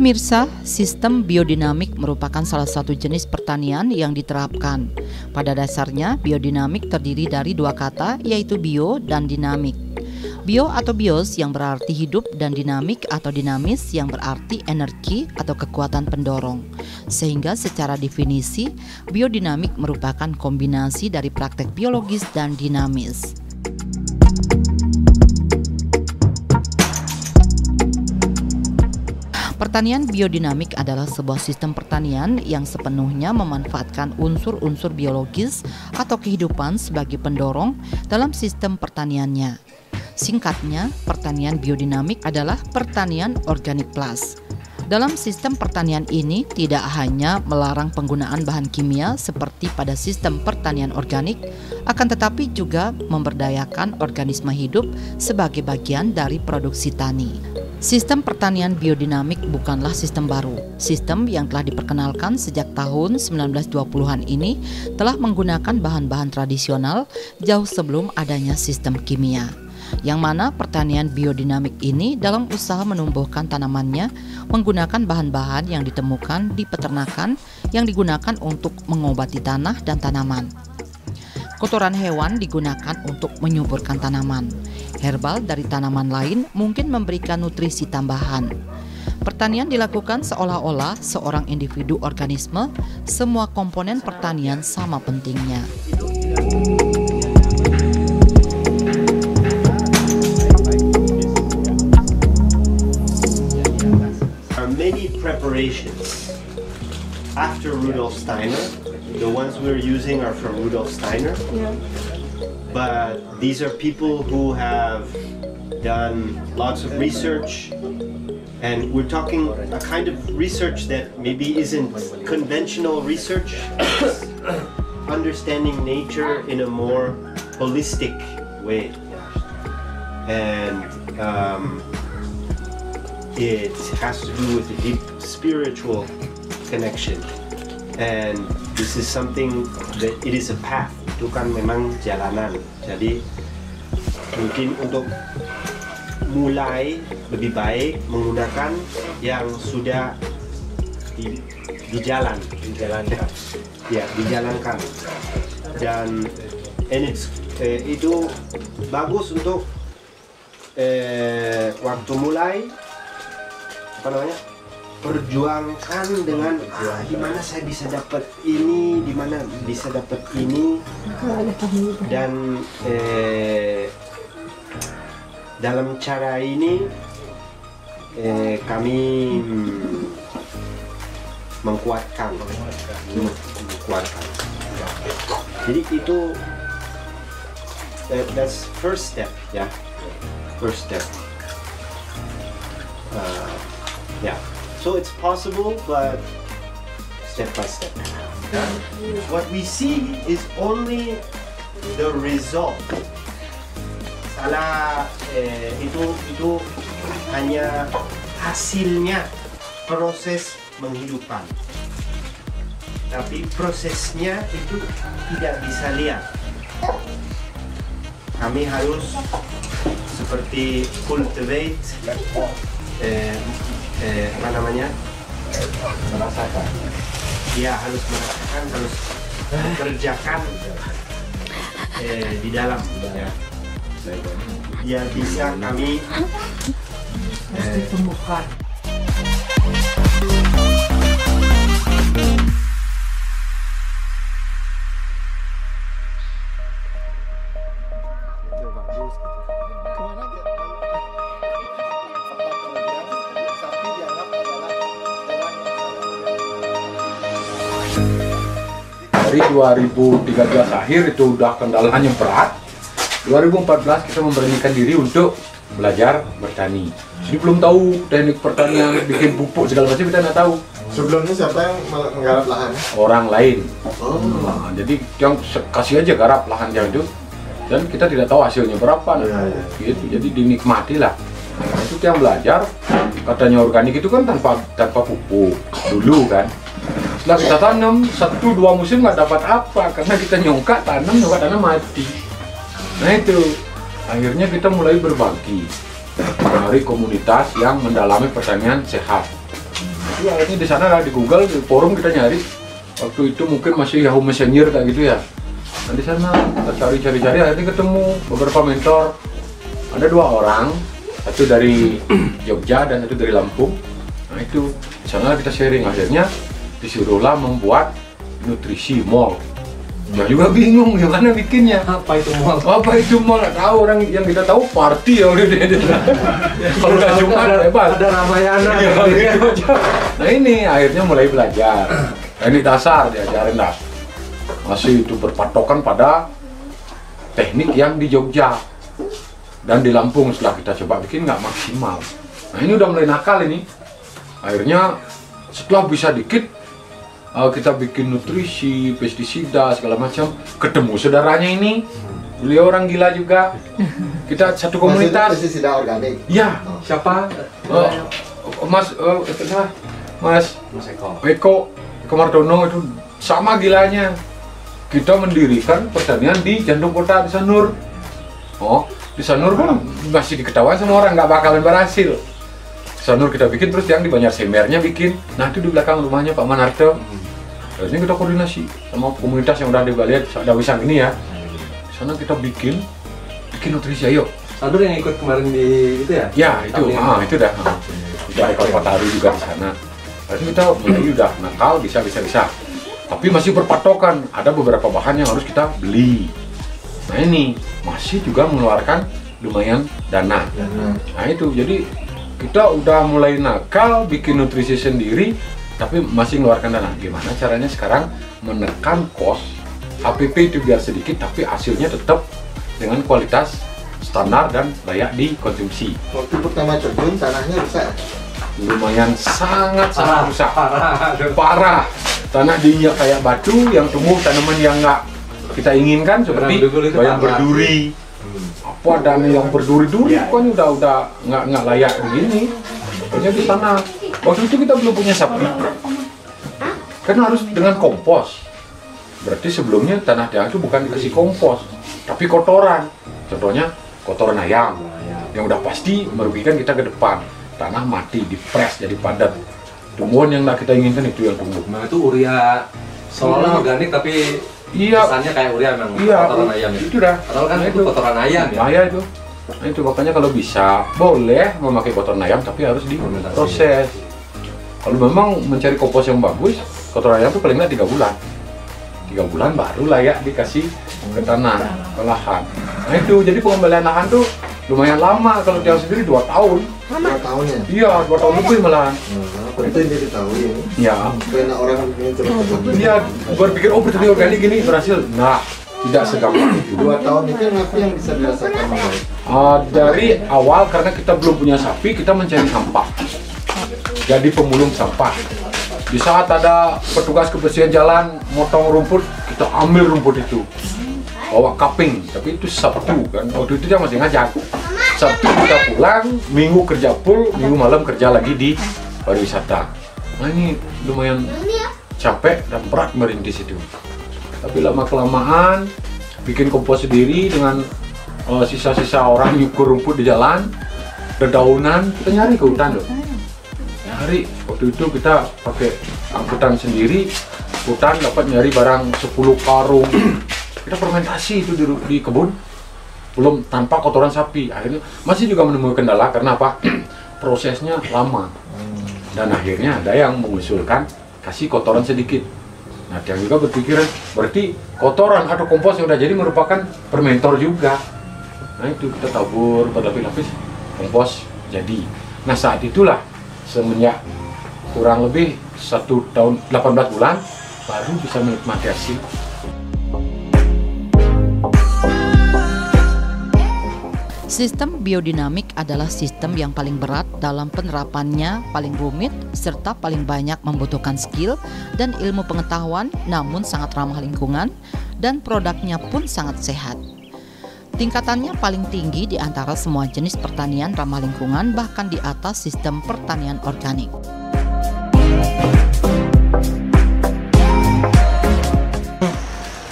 Pemirsa, sistem biodinamik merupakan salah satu jenis pertanian yang diterapkan. Pada dasarnya, biodinamik terdiri dari dua kata, yaitu bio dan dinamik. Bio atau bios yang berarti hidup dan dinamik atau dinamis yang berarti energi atau kekuatan pendorong. Sehingga secara definisi, biodinamik merupakan kombinasi dari praktek biologis dan dinamis. Pertanian biodinamik adalah sebuah sistem pertanian yang sepenuhnya memanfaatkan unsur-unsur biologis atau kehidupan sebagai pendorong dalam sistem pertaniannya. Singkatnya, pertanian biodinamik adalah pertanian organik plus. Dalam sistem pertanian ini tidak hanya melarang penggunaan bahan kimia seperti pada sistem pertanian organik, akan tetapi juga memberdayakan organisme hidup sebagai bagian dari produksi tani. Sistem pertanian biodinamik bukanlah sistem baru. Sistem yang telah diperkenalkan sejak tahun 1920-an ini telah menggunakan bahan-bahan tradisional jauh sebelum adanya sistem kimia. Yang mana pertanian biodinamik ini dalam usaha menumbuhkan tanamannya menggunakan bahan-bahan yang ditemukan di peternakan yang digunakan untuk mengobati tanah dan tanaman. Kotoran hewan digunakan untuk menyuburkan tanaman. Herbal dari tanaman lain mungkin memberikan nutrisi tambahan. Pertanian dilakukan seolah-olah seorang individu organisme, semua komponen pertanian sama pentingnya. There are many preparations after Rudolf Steiner. The ones we're using are from Rudolf Steiner. Yeah. But these are people who have done lots of research, and we're talking a kind of research that maybe isn't conventional research, understanding nature in a more holistic way. And it has to do with a deep spiritual connection. And this is something that it is a path. Itu kan memang jalanan. Jadi mungkin untuk mulai lebih baik menggunakan yang sudah dijalankan. Ya, dijalankan. Dan itu bagus untuk waktu mulai perjuangkan dengan di mana saya bisa dapat ini, di mana bisa dapat ini, dan dalam cara ini kami menguatkan. Jadi itu that's first step, ya, first step. Yeah. So it's possible, but step by step. What we see is only the result. Itu hanya hasilnya, proses menghidupkan. Tapi prosesnya itu tidak bisa lihat. Kami harus seperti cultivate. Merasakan. Dia harus merasakan, harus mengerjakan di dalam. Ya bisa kami ditemukan. Dari 2013 akhir itu udah kendalanya berat. 2014 kita memberanikan diri untuk belajar bertani. Jadi belum tahu teknik pertanian, bikin pupuk segala macam kita nggak tahu. Sebelumnya siapa yang menggarap lahan? Orang lain. Nah, jadi yang kasih aja garap lahannya itu, dan kita tidak tahu hasilnya berapa. Gitu. Jadi dinikmati lah. Nah, itu yang belajar. Katanya organik itu kan tanpa pupuk dulu kan. Setelah kita tanam 1-2 musim nggak dapat apa karena kita nyongkak tanam mati. Nah itu akhirnya kita mulai berbagi dari komunitas yang mendalami pertanian sehat. itu akhirnya di sana di Google, di forum kita nyari. Waktu itu mungkin masih Yahoo Messenger kayak gitu ya. Nah di sana kita cari-cari akhirnya ketemu beberapa mentor. Ada 2 orang, satu dari Jogja dan satu dari Lampung. Nah itu di sana kita sharing, akhirnya disuruhlah membuat nutrisi mall. Nah juga bingung gimana bikinnya. Apa itu mall? Apa itu mall? Nggak tahu, orang yang kita tahu party ya udah deh. Kalau nggak Jumat bebas. Ada Ramayana. Ya, gitu aja. Nah ini akhirnya mulai belajar. Teknik dasar diajarin dah. Masih itu berpatokan pada teknik yang di Jogja dan di Lampung. Setelah kita coba bikin nggak maksimal. Nah ini udah mulai nakal ini. Akhirnya setelah bisa dikit, kita bikin nutrisi, pestisida, segala macam. Ketemu saudaranya ini, beliau orang gila juga. Kita satu komunitas. Pestisida organik. Ya, Siapa? Mas Eko Martono itu sama gilanya. Kita mendirikan pertanian di jantung kota di Sanur. Oh, di Sanur pun masih diketahui sama orang, nggak bakalan berhasil. Sanur kita bikin, terus yang di Banjar Semernya bikin. Nah itu di belakang rumahnya Pak Manarto. Terus ini kita koordinasi sama komunitas yang udah di Bali, ada wisang ini ya. Di sana kita bikin nutrisi, ayo. Sanur yang ikut kemarin di itu ya? Ya itu, itu dah. Udah Eko Pataru juga di sana. Terus kita mulai udah nakal, bisa. Tapi masih berpatokan, ada beberapa bahan yang harus kita beli. Nah ini masih juga mengeluarkan lumayan dana. Nah itu, jadi kita udah mulai nakal, bikin nutrisi sendiri, tapi masih mengeluarkan dana. Gimana caranya sekarang menekan kos HPP itu biar sedikit, tapi hasilnya tetap dengan kualitas standar dan layak dikonsumsi. Waktu pertama terjun tanahnya rusak. Lumayan sangat rusak. Parah. Tanah diinjak kayak batu, yang tumbuh tanaman yang nggak kita inginkan seperti bayam berduri. Apa dan yang berduri-duri kan udah nggak layak begini. Pokoknya di sana waktu itu kita belum punya sapi, kan harus dengan kompos. Berarti sebelumnya tanah dia itu bukan dikasih kompos, tapi kotoran. Contohnya kotoran ayam yang udah pasti merugikan kita ke depan. Tanah mati, dipres jadi padat. Tumbuhan yang nggak kita inginkan itu yang tumbuh. Nah itu urea soalnya organik tapi kesannya kayak urea memang kotoran ayam ya? Itu dah. Padahal kan itu kotoran ayam ya? Bahaya itu. Nah itu makanya kalau bisa boleh memakai kotoran ayam tapi harus diproses. Kalau memang mencari kompos yang bagus, kotoran ayam itu paling nggak 3 bulan. 3 bulan baru layak dikasih ke tanah, ke lahan. Nah itu, jadi pengembalian lahan tuh lumayan lama. Kalau dia sendiri 2 tahun. 2 tahun ya? Iya, 2 tahun lebih malahan. Penting dia diketahui ya. Iya. Karena orang ingin coba-coba. Iya, berpikir bertani organik gini berhasil. Nah, tidak segampang itu. 2 tahun itu apa yang bisa dirasakan baik? Dari awal karena kita belum punya sapi, kita mencari sampah. Jadi pemulung sampah. Di saat ada petugas kebersihan jalan motong rumput, kita ambil rumput itu, bawa kaping. Tapi itu Sabtu kan, waktu itu dia masih ngajak. Sabtu kita pulang, Minggu kerja full, Minggu malam kerja lagi di pariwisata. Nah ini lumayan capek dan berat merintis itu. Tapi lama kelamaan bikin kompos sendiri dengan sisa-sisa orang nyukur rumput di jalan, dedaunan, kita nyari ke hutan loh. Nyari, waktu itu kita pakai angkutan sendiri, hutan dapat nyari barang 10 karung. Kita fermentasi itu di kebun, belum tanpa kotoran sapi. Akhirnya masih juga menemui kendala karena apa? Prosesnya lama. Dan akhirnya ada yang mengusulkan kasih kotoran sedikit. Nah, yang juga berpikiran berarti kotoran atau kompos yang udah jadi merupakan fermentor juga. Nah itu kita tabur berlapis-lapis, kompos jadi. Nah saat itulah semenjak kurang lebih 1 tahun 18 bulan baru bisa menikmati hasil. Sistem biodinamik adalah sistem yang paling berat dalam penerapannya, paling rumit, serta paling banyak membutuhkan skill dan ilmu pengetahuan, namun sangat ramah lingkungan, dan produknya pun sangat sehat. Tingkatannya paling tinggi di antara semua jenis pertanian ramah lingkungan, bahkan di atas sistem pertanian organik.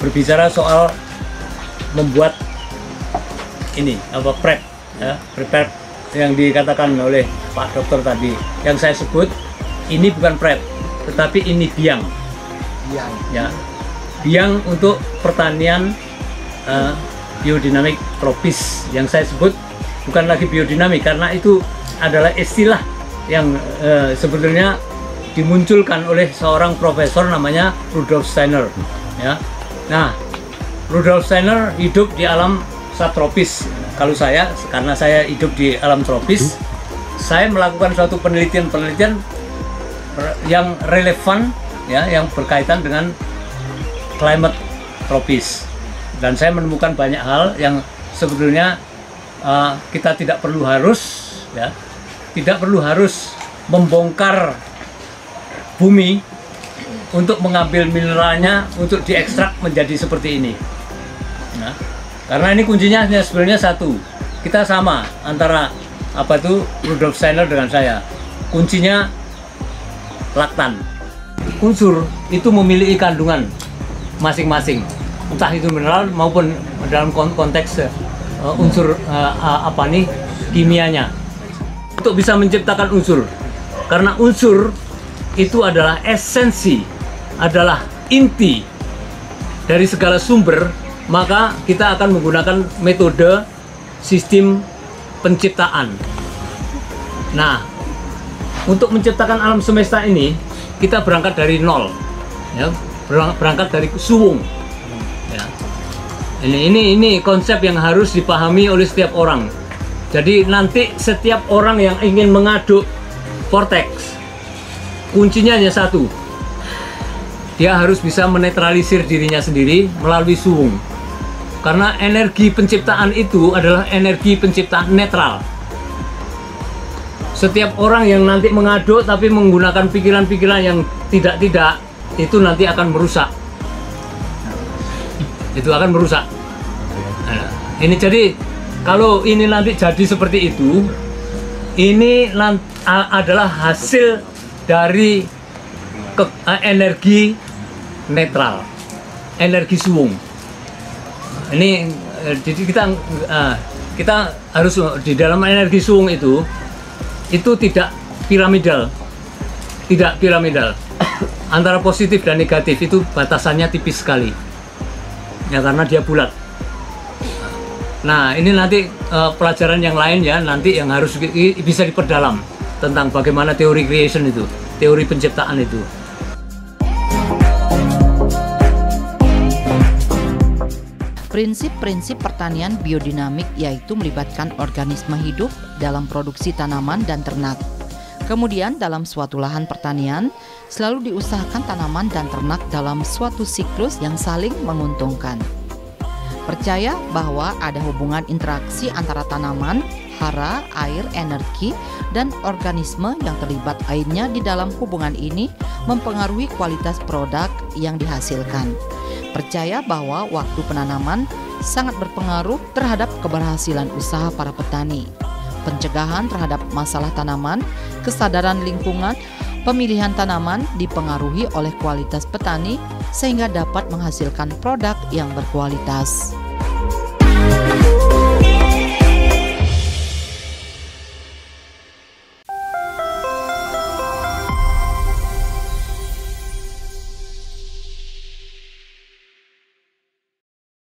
Berbicara soal membuat ini prep ya, prepare yang dikatakan oleh Pak Dokter tadi, yang saya sebut ini bukan prep, tetapi ini biang. Ya, biang untuk pertanian biodinamik tropis yang saya sebut bukan lagi biodinamik karena itu adalah istilah yang sebetulnya dimunculkan oleh seorang profesor namanya Rudolf Steiner. Ya, nah Rudolf Steiner hidup di alam subtropis. Kalau saya, karena saya hidup di alam tropis, saya melakukan suatu penelitian yang relevan, ya, yang berkaitan dengan climate tropis. Dan saya menemukan banyak hal yang sebetulnya kita tidak perlu harus membongkar bumi untuk mengambil mineralnya untuk diekstrak menjadi seperti ini. Nah, karena ini kuncinya sebenarnya satu, kita sama antara Rudolf Steiner dengan saya. Kuncinya laktan. Unsur itu memiliki kandungan masing-masing, entah itu mineral maupun dalam konteks unsur kimianya. Untuk bisa menciptakan unsur, karena unsur itu adalah esensi, adalah inti dari segala sumber, maka kita akan menggunakan metode sistem penciptaan. Nah, untuk menciptakan alam semesta ini, kita berangkat dari nol, ya, berangkat dari suwung. Ya. Ini konsep yang harus dipahami oleh setiap orang. Jadi nanti setiap orang yang ingin mengaduk vortex, kuncinya hanya satu, dia harus bisa menetralisir dirinya sendiri melalui suwung. Karena energi penciptaan itu adalah energi penciptaan netral. Setiap orang yang nanti mengaduk tapi menggunakan pikiran-pikiran yang tidak, itu nanti akan merusak. Itu akan merusak. Nah, ini jadi kalau ini nanti jadi seperti itu, ini adalah hasil dari energi netral, energi suwung. Ini jadi kita harus di dalam energi suwung itu tidak piramidal, antara positif dan negatif itu batasannya tipis sekali, ya, karena dia bulat. Nah, ini nanti pelajaran yang lain, ya, nanti yang harus bisa diperdalam tentang bagaimana teori creation itu, teori penciptaan itu. Prinsip-prinsip pertanian biodinamik yaitu melibatkan organisme hidup dalam produksi tanaman dan ternak. Kemudian dalam suatu lahan pertanian selalu diusahakan tanaman dan ternak dalam suatu siklus yang saling menguntungkan. Percaya bahwa ada hubungan interaksi antara tanaman, hara, air, energi, dan organisme yang terlibat airnya di dalam hubungan ini mempengaruhi kualitas produk yang dihasilkan. Percaya bahwa waktu penanaman sangat berpengaruh terhadap keberhasilan usaha para petani. Pencegahan terhadap masalah tanaman, kesadaran lingkungan, pemilihan tanaman dipengaruhi oleh kualitas petani sehingga dapat menghasilkan produk yang berkualitas.